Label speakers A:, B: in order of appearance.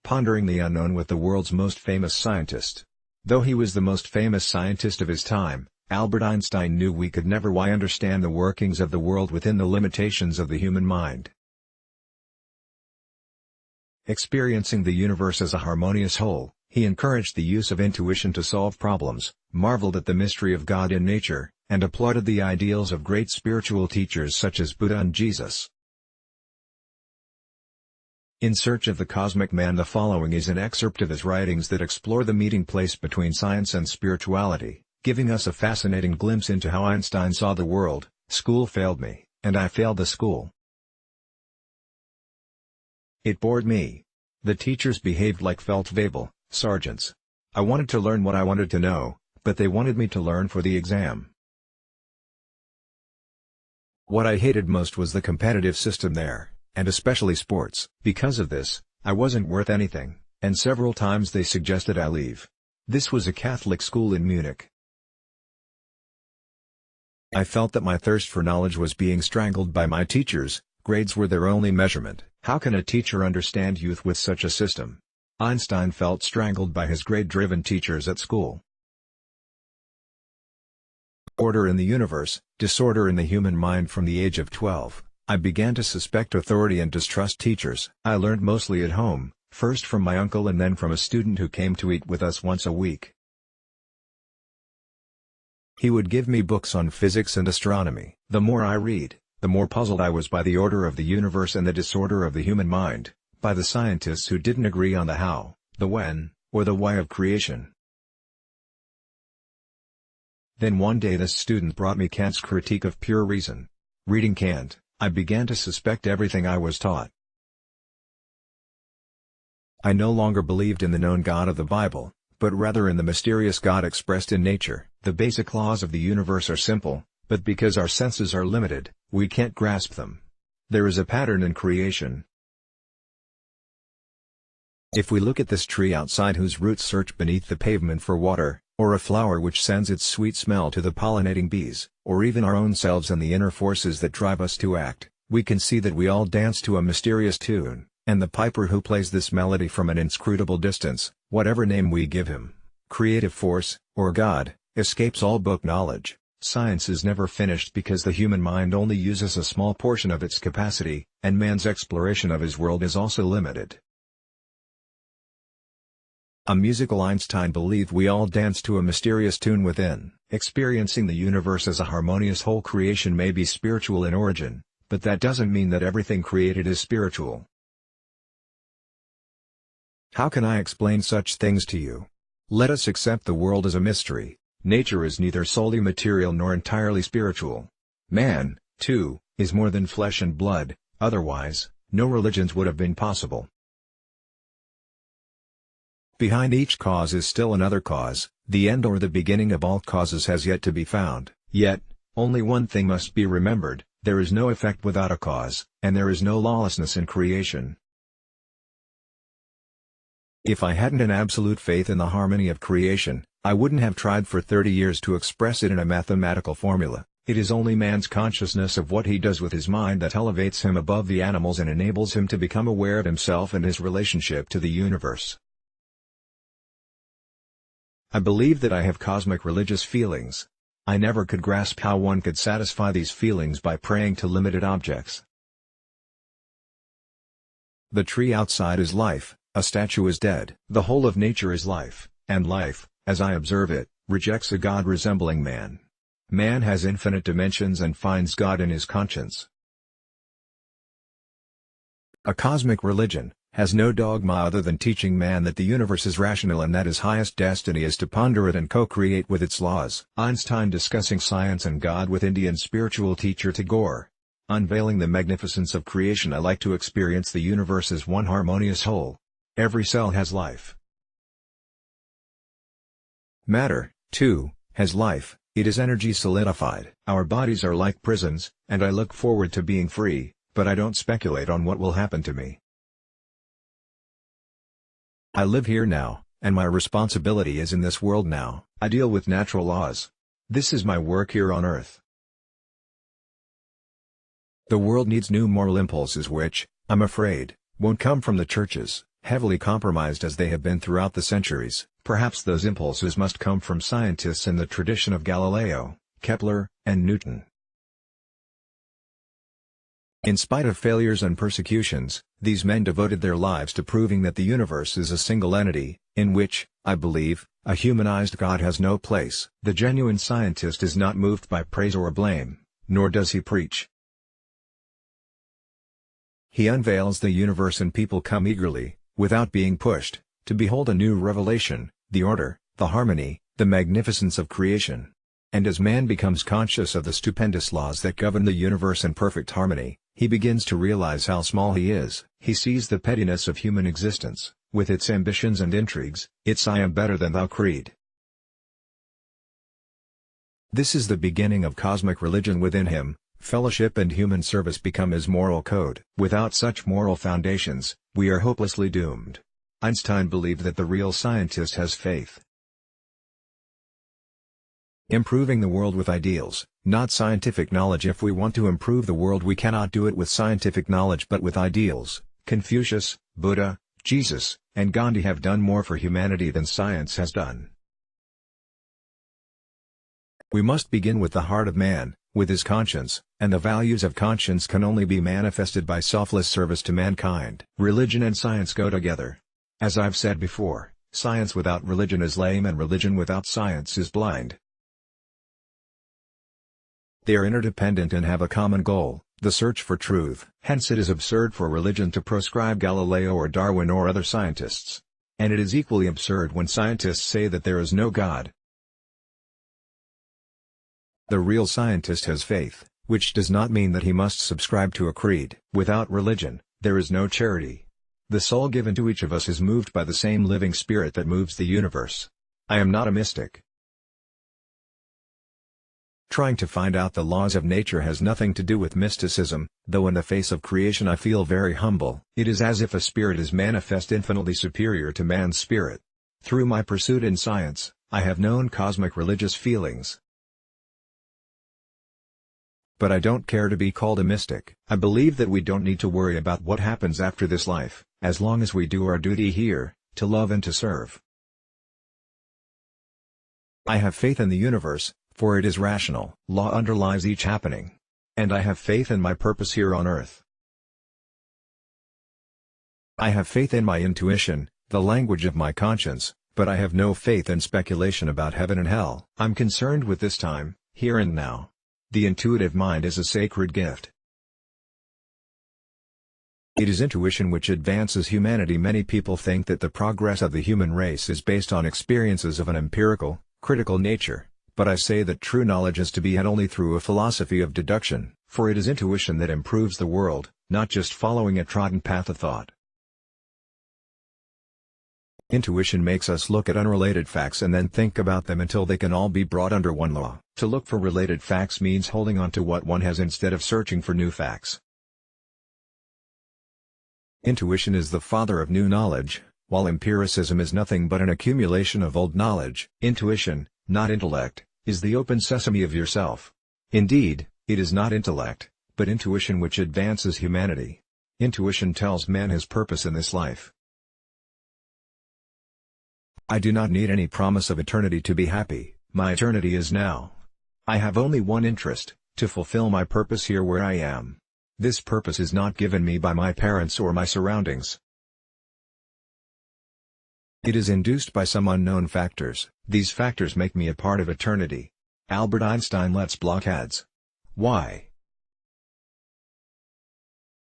A: Pondering the Unknown with the world's most famous scientist. Though he was the most famous scientist of his time, Albert Einstein knew we could never understand the workings of the world within the limitations of the human mind. Experiencing the universe as a harmonious whole, he encouraged the use of intuition to solve problems, marveled at the mystery of God in nature, and applauded the ideals of great spiritual teachers such as Buddha and Jesus. In Search of the Cosmic Man, the following is an excerpt of his writings that explore the meeting place between science and spirituality, giving us a fascinating glimpse into how Einstein saw the world. School failed me, and I failed the school. It bored me. The teachers behaved like Feldwebel, sergeants. I wanted to learn what I wanted to know, but they wanted me to learn for the exam. What I hated most was the competitive system there, and especially sports. Because of this, I wasn't worth anything, and several times they suggested I leave. This was a Catholic school in Munich. I felt that my thirst for knowledge was being strangled by my teachers. Grades were their only measurement. How can a teacher understand youth with such a system? Einstein felt strangled by his grade-driven teachers at school. Order in the universe, disorder in the human mind. From the age of 12, I began to suspect authority and distrust teachers. I learned mostly at home, first from my uncle and then from a student who came to eat with us once a week. He would give me books on physics and astronomy. The more I read, the more puzzled I was by the order of the universe and the disorder of the human mind, by the scientists who didn't agree on the how, the when, or the why of creation. Then one day this student brought me Kant's Critique of Pure Reason. Reading Kant, I began to suspect everything I was taught. I no longer believed in the known God of the Bible, but rather in the mysterious God expressed in nature. The basic laws of the universe are simple, but because our senses are limited, we can't grasp them. There is a pattern in creation. If we look at this tree outside whose roots search beneath the pavement for water, or a flower which sends its sweet smell to the pollinating bees, or even our own selves and the inner forces that drive us to act, we can see that we all dance to a mysterious tune, and the piper who plays this melody from an inscrutable distance, whatever name we give him, creative force, or God, escapes all book knowledge. Science is never finished because the human mind only uses a small portion of its capacity, and man's exploration of his world is also limited. A musical Einstein believed we all dance to a mysterious tune within. Experiencing the universe as a harmonious whole. Creation may be spiritual in origin, but that doesn't mean that everything created is spiritual. How can I explain such things to you? Let us accept the world as a mystery. Nature is neither solely material nor entirely spiritual. Man, too, is more than flesh and blood, otherwise, no religions would have been possible. Behind each cause is still another cause. The end or the beginning of all causes has yet to be found. Yet, only one thing must be remembered: there is no effect without a cause, and there is no lawlessness in creation. If I hadn't an absolute faith in the harmony of creation, I wouldn't have tried for 30 years to express it in a mathematical formula. It is only man's consciousness of what he does with his mind that elevates him above the animals and enables him to become aware of himself and his relationship to the universe. I believe that I have cosmic religious feelings. I never could grasp how one could satisfy these feelings by praying to limited objects. The tree outside is life, a statue is dead. The whole of nature is life, and life, as I observe it, rejects a God resembling man. Man has infinite dimensions and finds God in his conscience. A cosmic religion has no dogma other than teaching man that the universe is rational and that his highest destiny is to ponder it and co-create with its laws. Einstein discussing science and God with Indian spiritual teacher Tagore. Unveiling the magnificence of creation. I like to experience the universe as one harmonious whole. Every cell has life. Matter, too, has life. It is energy solidified. Our bodies are like prisons, and I look forward to being free, but I don't speculate on what will happen to me. I live here now, and my responsibility is in this world now. I deal with natural laws. This is my work here on Earth. The world needs new moral impulses which, I'm afraid, won't come from the churches, heavily compromised as they have been throughout the centuries. Perhaps those impulses must come from scientists in the tradition of Galileo, Kepler, and Newton. In spite of failures and persecutions, these men devoted their lives to proving that the universe is a single entity, in which, I believe, a humanized God has no place. The genuine scientist is not moved by praise or blame, nor does he preach. He unveils the universe and people come eagerly, without being pushed, to behold a new revelation, the order, the harmony, the magnificence of creation. And as man becomes conscious of the stupendous laws that govern the universe in perfect harmony, he begins to realize how small he is. He sees the pettiness of human existence, with its ambitions and intrigues, its "I am better than thou" creed. This is the beginning of cosmic religion within him. Fellowship and human service become his moral code. Without such moral foundations, we are hopelessly doomed. Einstein believed that the real scientist has faith. Improving the world with ideals, not scientific knowledge. If we want to improve the world, we cannot do it with scientific knowledge but with ideals. Confucius, Buddha, Jesus, and Gandhi have done more for humanity than science has done. We must begin with the heart of man, with his conscience, and the values of conscience can only be manifested by selfless service to mankind. Religion and science go together. As I've said before, science without religion is lame and religion without science is blind. They are interdependent and have a common goal, the search for truth. Hence it is absurd for religion to proscribe Galileo or Darwin or other scientists. And it is equally absurd when scientists say that there is no God. The real scientist has faith, which does not mean that he must subscribe to a creed. Without religion, there is no charity. The soul given to each of us is moved by the same living spirit that moves the universe. I am not a mystic. Trying to find out the laws of nature has nothing to do with mysticism, though in the face of creation I feel very humble. It is as if a spirit is manifest infinitely superior to man's spirit. Through my pursuit in science, I have known cosmic religious feelings. But I don't care to be called a mystic. I believe that we don't need to worry about what happens after this life, as long as we do our duty here, to love and to serve. I have faith in the universe, for it is rational. Law underlies each happening. And I have faith in my purpose here on earth. I have faith in my intuition, the language of my conscience, but I have no faith in speculation about heaven and hell. I'm concerned with this time, here and now. The intuitive mind is a sacred gift. It is intuition which advances humanity. Many people think that the progress of the human race is based on experiences of an empirical, critical nature. But I say that true knowledge is to be had only through a philosophy of deduction, for it is intuition that improves the world, not just following a trodden path of thought. Intuition makes us look at unrelated facts and then think about them until they can all be brought under one law. To look for related facts means holding on to what one has instead of searching for new facts. Intuition is the father of new knowledge, while empiricism is nothing but an accumulation of old knowledge. Intuition, not intellect, is the open sesame of yourself. Indeed, it is not intellect, but intuition which advances humanity. Intuition tells man his purpose in this life. I do not need any promise of eternity to be happy. My eternity is now. I have only one interest, to fulfill my purpose here where I am. This purpose is not given me by my parents or my surroundings. It is induced by some unknown factors. These factors make me a part of eternity. Albert Einstein lets blockheads. Why?